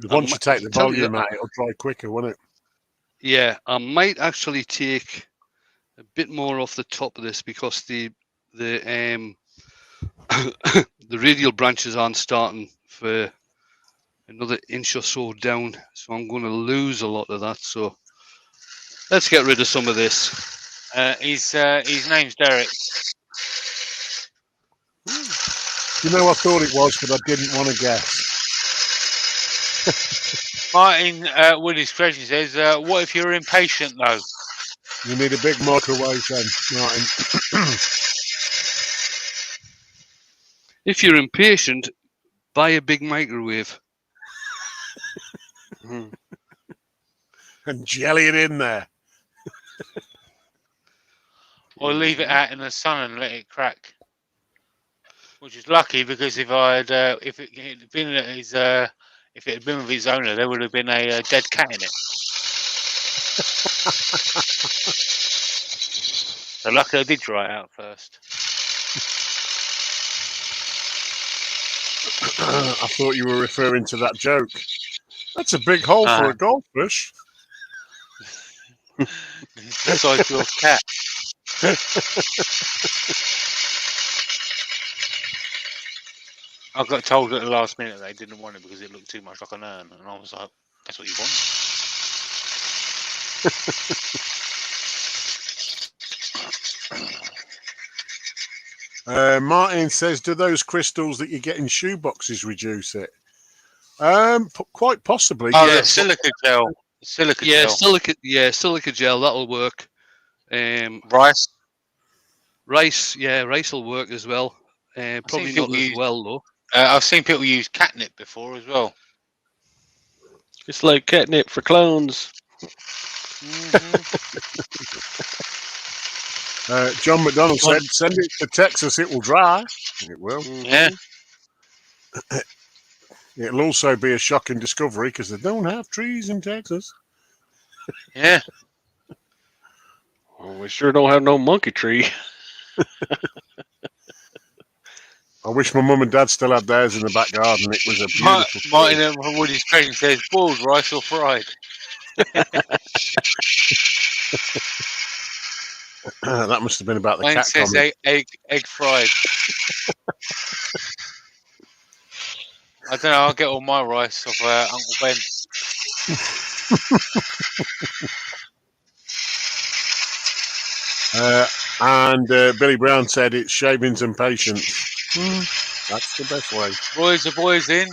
D: Once you take the
A: tell you
D: volume out, it'll dry quicker, won't it?
A: Yeah, I might actually take a bit more off the top of this because the the radial branches aren't starting for another inch or so down, so I'm going to lose a lot of that. So let's get rid of some of this.
C: His name's Derek.
D: You know, I thought it was, but I didn't want to guess.
C: Martin Woody's question says, what if you're impatient though?
D: You need a big microwave then, Martin.
A: If you're impatient, buy a big microwave.
D: And jelly it in there.
C: Or leave it out in the sun and let it crack. Which is lucky because if I'd if it had been at his if it had been with his owner, there would have been a dead cat in it. So lucky I did dry it out first.
D: I thought you were referring to that joke. That's a big hole for a goldfish.
C: That's why it's your cat. I got told at the last minute they didn't want it because it looked too much like an urn, and I was like, "That's what you want."
D: Martin says, do those crystals that you get in shoe boxes reduce it? Quite possibly.
C: Oh,
A: Yeah.
C: the silica gel. Silica
A: Yeah,
C: gel.
A: silica gel, that'll work.
C: Rice.
A: Rice will work as well. Probably
C: people
A: not as
C: use-
A: well though.
C: I've seen people use catnip before as well.
B: It's like catnip for clones.
D: John McDonald said, "Send it to Texas; it will dry. It will.
C: Yeah.
D: It'll also be a shocking discovery because they don't have trees in Texas."
C: Yeah.
B: Well, we sure don't have no monkey tree.
D: I wish my mum and dad still had theirs in the back garden. It was a beautiful tree.
C: Martin at Woody's Trading says boiled rice or fried.
D: That must have been about the
C: Wayne
D: cat
C: says
D: comment.
C: egg fried. I don't know. I'll get all my rice off Uncle Ben.
D: And Billy Brown said it's shavings and patience. That's the best way.
C: Roy's the boys in.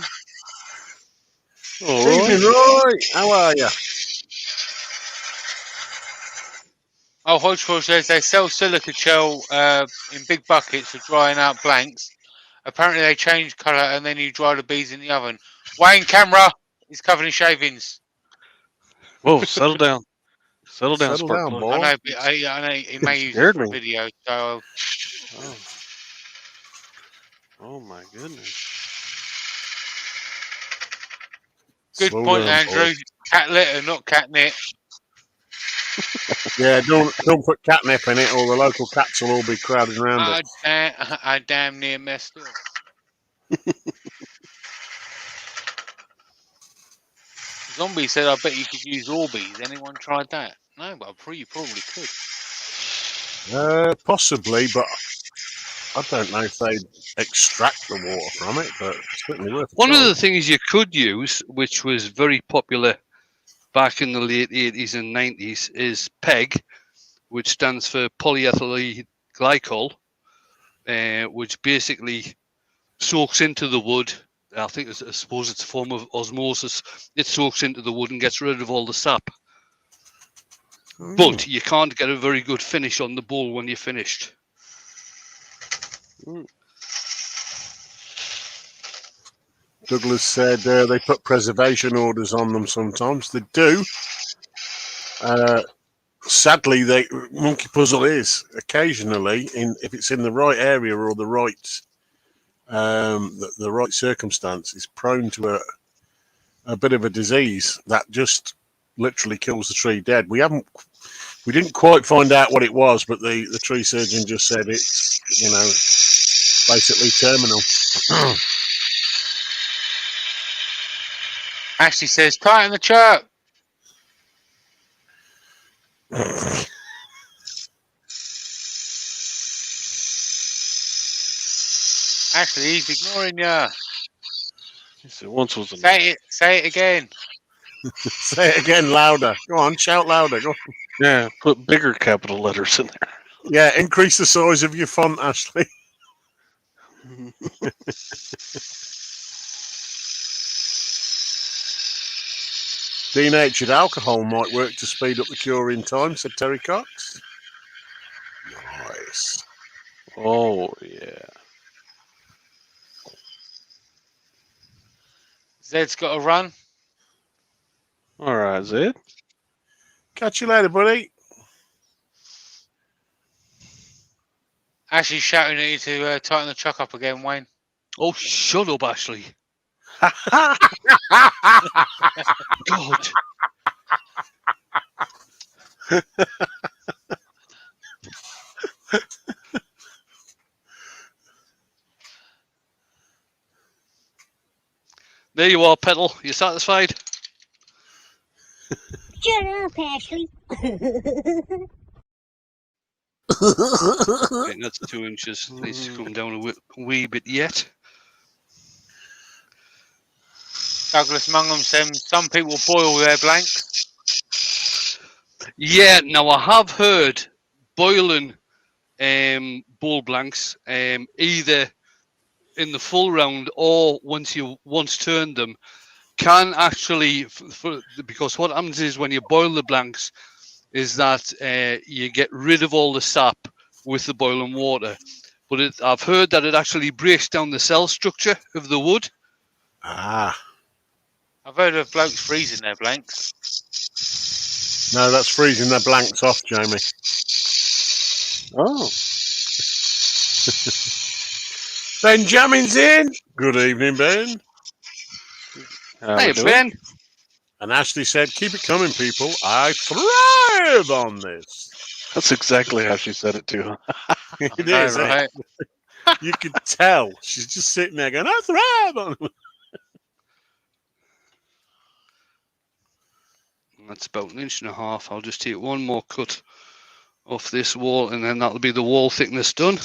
D: Evening, Roy. How are you?
C: Oh, Hodgepodge says they sell silica gel in big buckets for drying out blanks. Apparently they change colour and then you dry the beads in the oven. Wayne camera is covered in shavings.
B: Whoa, settle down. Settle down,
D: Settle
B: spark
D: down,
B: plug.
D: boy.
C: I know, but I know he may use it
B: Scared
C: for a
B: me.
C: video, so
B: Oh my goodness.
C: good
D: Slow
C: point,
D: down,
C: Andrew.
D: boy.
C: Cat litter, not catnip.
D: Yeah, don't put catnip in it, or the local cats will all be crowding around it.
C: I damn near messed up. Zombie said, I bet you could use Orbeez. Anyone tried that? No, but you probably could.
D: Possibly, but I don't know if they'd extract the water from it, but it's certainly worth a
A: One
D: try.
A: of the things you could use, which was very popular back in the late 80s and 90s, is PEG, which stands for polyethylene glycol, which basically soaks into the wood. I suppose it's a form of osmosis. It soaks into the wood and gets rid of all the sap. But you can't get a very good finish on the bowl when you're finished.
D: Douglas said they put preservation orders on them sometimes. They do. Sadly, Monkey Puzzle is occasionally, if it's in the right area or the right the right circumstance, is prone to a bit of a disease that just literally kills the tree dead. We didn't quite find out what it was, but the tree surgeon just said it's basically terminal.
C: Ashley says, tighten the chirp. Ashley, he's ignoring you.
B: He said once was a
C: Say it again.
D: Say it again, louder. Go on, shout louder. Go on.
B: Yeah, put bigger capital letters in there.
D: Yeah, increase the size of your font, Ashley. Denatured alcohol might work to speed up the curing time, said Terry Cox. Nice.
B: Oh yeah.
C: Zed's got to run.
B: All right, Zed.
D: Catch you later, buddy.
C: Ashley's shouting at you to tighten the chuck up again, Wayne.
A: Oh, shut up, Ashley. God. There you are, Petal. You satisfied?
F: Shut up, Ashley.
A: Okay, that's 2 inches. Needs to come down a wee bit yet.
C: Douglas Mungham says some people boil their blanks.
A: Yeah, now I have heard boiling bull blanks either in the full round or once turned them can actually, because what happens is when you boil the blanks is that you get rid of all the sap with the boiling water. But I've heard that it actually breaks down the cell structure of the wood.
D: Ah.
C: I've heard of blokes freezing their blanks.
D: No, that's freezing their blanks off, Jamie.
B: Oh,
D: Benjamin's in. Good evening, Ben.
B: how
A: Hey,
B: we doing?
A: Ben.
D: And Ashley said, keep it coming, people. I thrive on this.
B: That's exactly how she said it too.
D: It
C: I know,
D: is, isn't it?
C: right?
D: You could tell. She's just sitting there going, I thrive on it.
A: That's about 1.5 inches. I'll just take one more cut off this wall, and then that'll be the wall thickness done.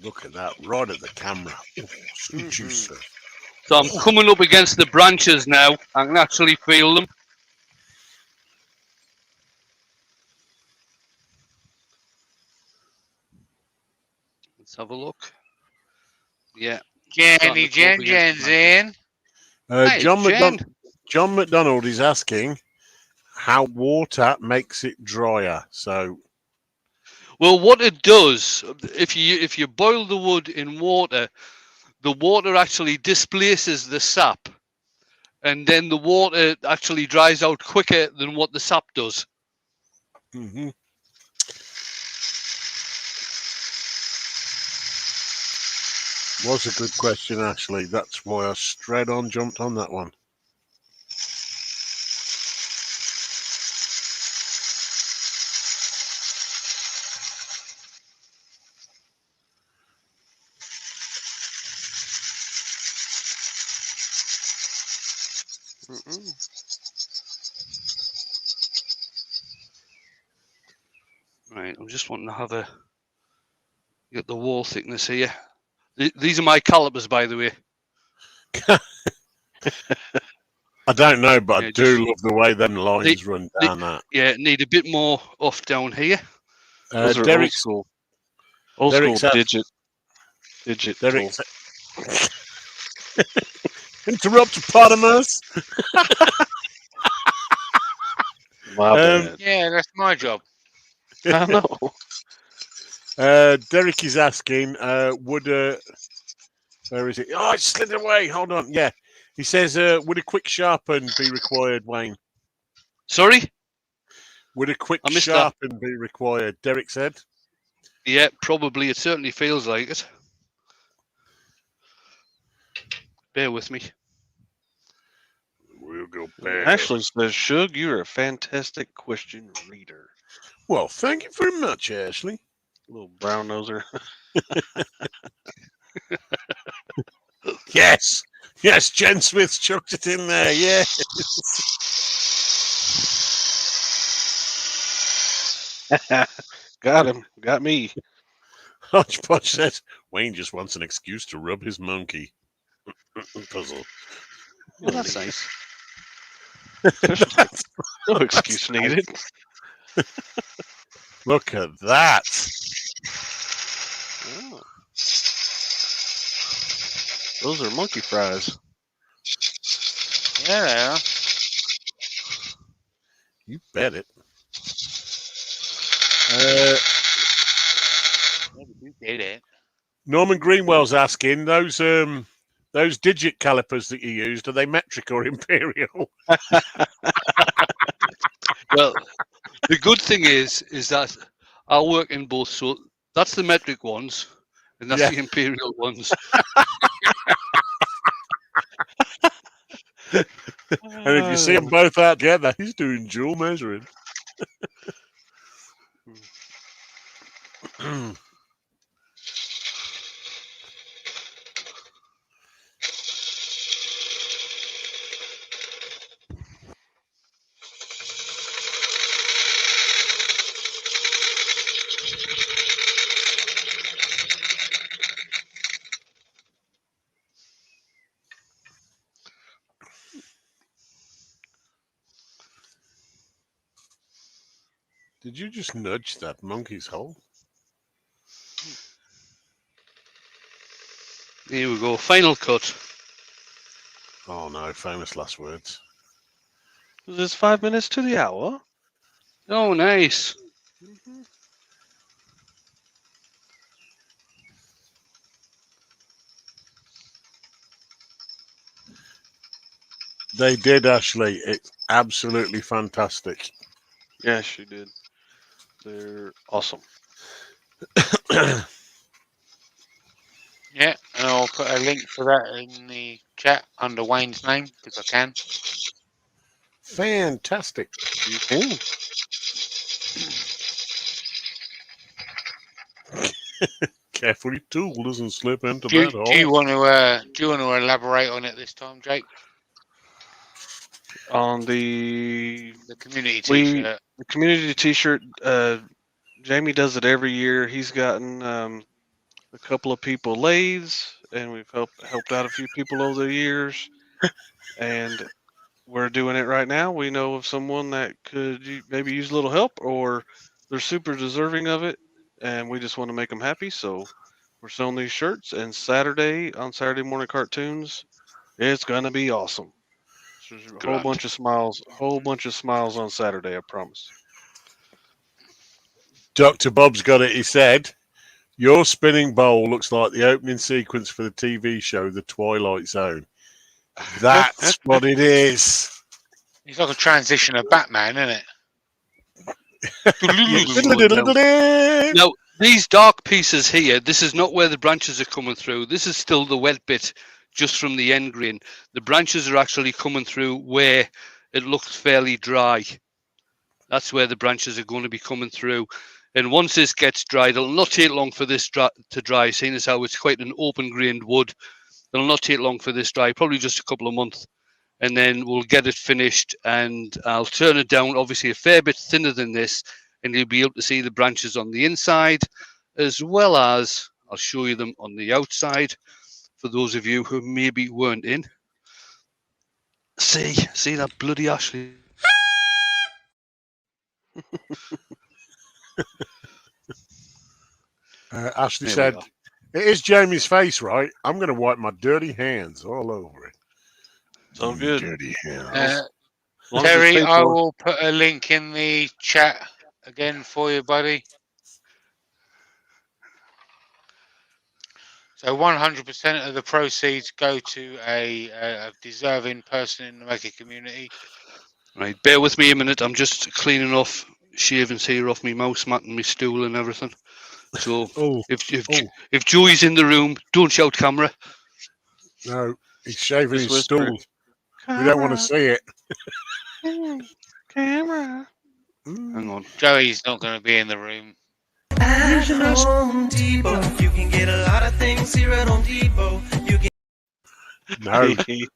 D: Look at that, right at the camera. Oh, sweet juice, sir.
A: So I'm coming up against the branches now. I can actually feel them. Let's have a look. Yeah.
C: Jenny Jen's in.
A: Hey,
D: John
A: Jen.
D: McDonald is asking how water makes it drier. So,
A: Well, what it does, if you boil the wood in water, the water actually displaces the sap, and then the water actually dries out quicker than what the sap does.
D: Was a good question, Ashley. That's why I straight on jumped on that one.
A: Right, I'm just wanting to have a get the wall thickness here. These are my calipers, by the way.
D: I don't know, but
A: Yeah,
D: I do love the way them lines
A: the-
D: run down that.
A: Yeah, need a bit more off down here.
B: Those are
D: Derek's,
B: old school
D: Derek's
B: digit
D: Derek's,
B: tool.
D: interrupt hippopotamus.
B: My bad.
C: Yeah, that's my job.
B: I know.
D: Derek is asking, would where is it? Oh, it slid away. Hold on. Yeah, he says, would a quick sharpen be required, Wayne?
A: Sorry?
D: Would a quick
A: I missed that.
D: sharpen be required? Derek said.
A: Yeah, probably. It certainly feels like it. Bear with me.
D: We'll go back.
B: Ashley says, Shug, you're a fantastic question reader.
D: Well, thank you very much, Ashley.
B: Little brown noser.
D: Yes. Yes, Jen Smith chucked it in there. Yeah.
B: Got him. Got me.
D: Hodgepodge says, Wayne just wants an excuse to rub his monkey. Puzzle.
A: Well, that's nice.
B: No excuse needed.
D: Look at that.
B: Oh. Those are monkey fries.
C: Yeah, they are.
D: You bet it.
C: You did it.
D: Norman Greenwell's asking, those digit calipers that you used, are they metric or imperial?
A: Well, the good thing is that I work in both. So that's the metric ones, and that's the imperial ones.
D: And if you see them both out together, he's doing dual measuring. Did you just nudge that monkey's hole?
A: Here we go. Final cut.
D: Oh no, famous last words.
B: Is this 5 minutes to the hour?
A: Oh, nice.
D: They did, Ashley. It's absolutely fantastic.
B: Yes, she did. They're awesome.
C: Yeah, and I'll put a link for that in the chat under Wayne's name because I can.
D: Fantastic.
B: You can.
D: Careful your tool doesn't slip into
C: Do
D: that hole.
C: you want to elaborate on it this time, Jake?
B: On the
C: community
B: we-
C: T-shirt.
B: The community T-shirt, Jamie does it every year. He's gotten a couple of people lathes, and we've helped out a few people over the years. And we're doing it right now. We know of someone that could maybe use a little help, or they're super deserving of it, and we just want to make them happy. So we're selling these shirts, and on Saturday morning cartoons, it's gonna be awesome. There's a whole bunch of smiles on Saturday, I promise.
D: Dr. Bob's got it. He said, your spinning bowl looks like the opening sequence for the TV show The Twilight Zone. That's what it is.
C: It's like a transition of Batman, isn't it?
A: Now, these dark pieces here, this is not where the branches are coming through. This is still the wet bit just from the end grain. The branches are actually coming through where it looks fairly dry. That's where the branches are going to be coming through. And once this gets dried, it'll not take long for this to dry, seeing as how it's quite an open-grained wood. It'll not take long for this dry, probably just a couple of months. And then we'll get it finished, and I'll turn it down, obviously a fair bit thinner than this, and you'll be able to see the branches on the inside, as well as I'll show you them on the outside, for those of you who maybe weren't in. See that bloody Ashley.
D: Ashley
B: There we
D: said,
B: go.
D: it is Jamie's face, right? I'm going to wipe my dirty hands all over it.
B: So good.
D: Dirty hands.
B: As long as it's
C: Terry,
B: paid
C: I
B: for.
C: will put a link in the chat again for you, buddy. So 100% of the proceeds go to a deserving person in the maker community.
A: Right, bear with me a minute. I'm just cleaning off shavings here off my mouse mat and my stool and everything. So if Joey's in the room, don't shout camera.
D: No, he's shaving
B: Just
D: his
B: whisper.
D: stool. We don't want to see it.
B: Camera.
A: Hang on.
C: Joey's not going to be in the room.
F: At Home Depot, you can get a lot of things here at Home Depot. You can
D: No. He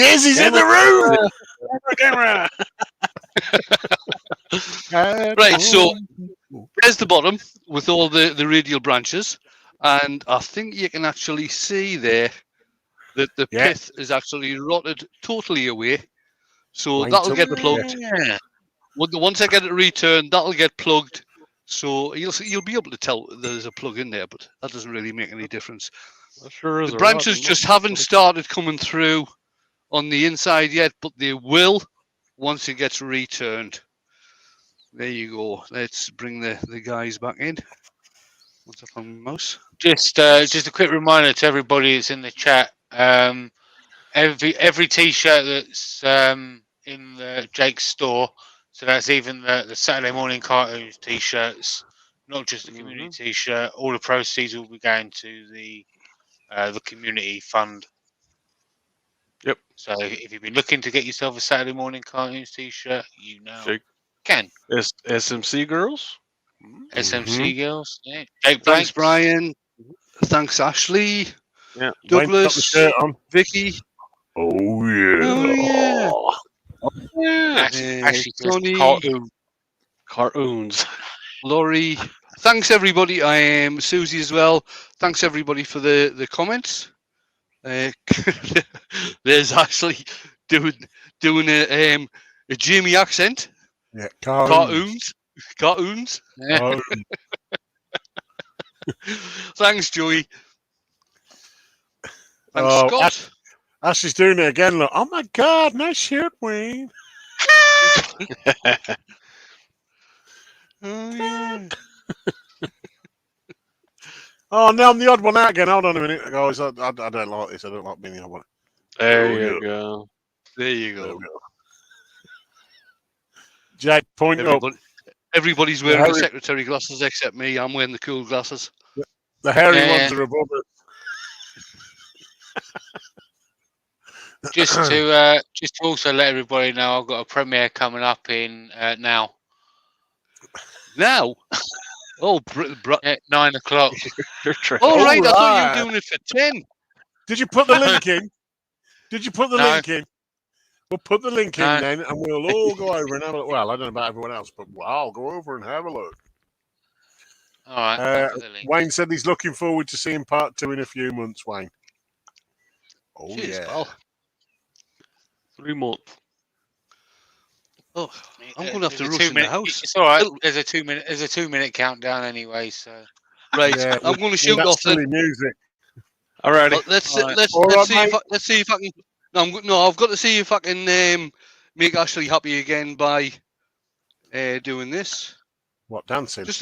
D: is, he's in the room!
B: Camera.
A: Right, so there's the bottom with all the radial branches, and I think you can actually see there that the pith is actually rotted totally away. So that'll get plugged.
C: Yeah.
A: Once I get it returned, that'll get plugged. So you'll be able to tell there's a plug in there, but that doesn't really make any difference.
B: That sure is
A: The
B: a
A: branches
B: rotten
A: just
B: look.
A: haven't started coming through on the inside yet, but they will once it gets returned. There you go. Let's bring the guys back in. What's up on my mouse?
C: Just a quick reminder to everybody that's in the chat. Every T-shirt that's in the Jake's store, so that's even the Saturday morning cartoons T-shirts, not just the community T-shirt. All the proceeds will be going to the community fund.
B: Yep.
C: So if you've been looking to get yourself a Saturday morning cartoons T-shirt, you now
B: Jake.
C: can.
B: SMC girls.
C: SMC girls. Yeah. Jake
A: Thanks,
C: Blanks.
A: Brian. Thanks, Ashley.
B: Yeah.
D: Wayne, got the
A: Douglas.
D: shirt on.
A: Vicky.
D: Oh, yeah.
B: Yeah.
C: Ashley says
A: Johnny.
B: Cartoons.
A: Laurie. Thanks, everybody. I am Susie as well. Thanks, everybody, for the comments. There's Ashley doing a Jamie accent.
D: Yeah,
A: Cartoons.
C: Yeah.
A: Thanks, Joey. Thanks,
D: Oh,
A: Scott.
D: Ashley's doing it again. Look. Oh, my God. Nice shirt, Wayne.
A: Oh, yeah.
D: Oh, no, I'm the odd one out again. Hold on a minute, guys. I don't like this. I don't like being the odd one.
B: There
D: Oh,
B: you
D: yeah.
B: go.
A: There you
D: There
A: go.
D: we go. Jack, point up.
A: Everybody's wearing the
D: hairy-
A: secretary glasses except me. I'm wearing the cool glasses.
D: The hairy
C: Yeah.
D: ones are above us.
C: Just to also let everybody know, I've got a premiere coming up in now
A: Now? Oh,
C: at 9 o'clock.
B: You're trash.
A: all right. I thought you
D: Alright.
A: were doing it for 10.
D: Did you put the link in? Did you put the
C: No.
D: link in? We'll put the link
C: No.
D: in then, and we'll all go over and have a look. Well, I don't know about everyone else, but I'll go over and have a look.
C: All right. I'll put the link.
D: Wayne said he's looking forward to seeing part 2 in a few months, Wayne. Oh,
A: Cheers,
D: yeah.
A: pal.
B: 3 months.
A: Oh, I'm going to have to
C: There's a
A: rush in the
C: 2-minute
A: house.
C: It's all right.
A: Little-
C: There's a 2-minute countdown anyway. So
A: Right.
D: Yeah,
A: I'm going to
D: with
A: shoot
D: that
A: off then.
D: silly music.
B: Alrighty.
A: Well, let's
C: All right.
A: let's
D: All
A: let's
D: right,
A: see if I can. No, I've got to see if I can make Ashley happy again by doing this.
D: What, dancing?
A: Just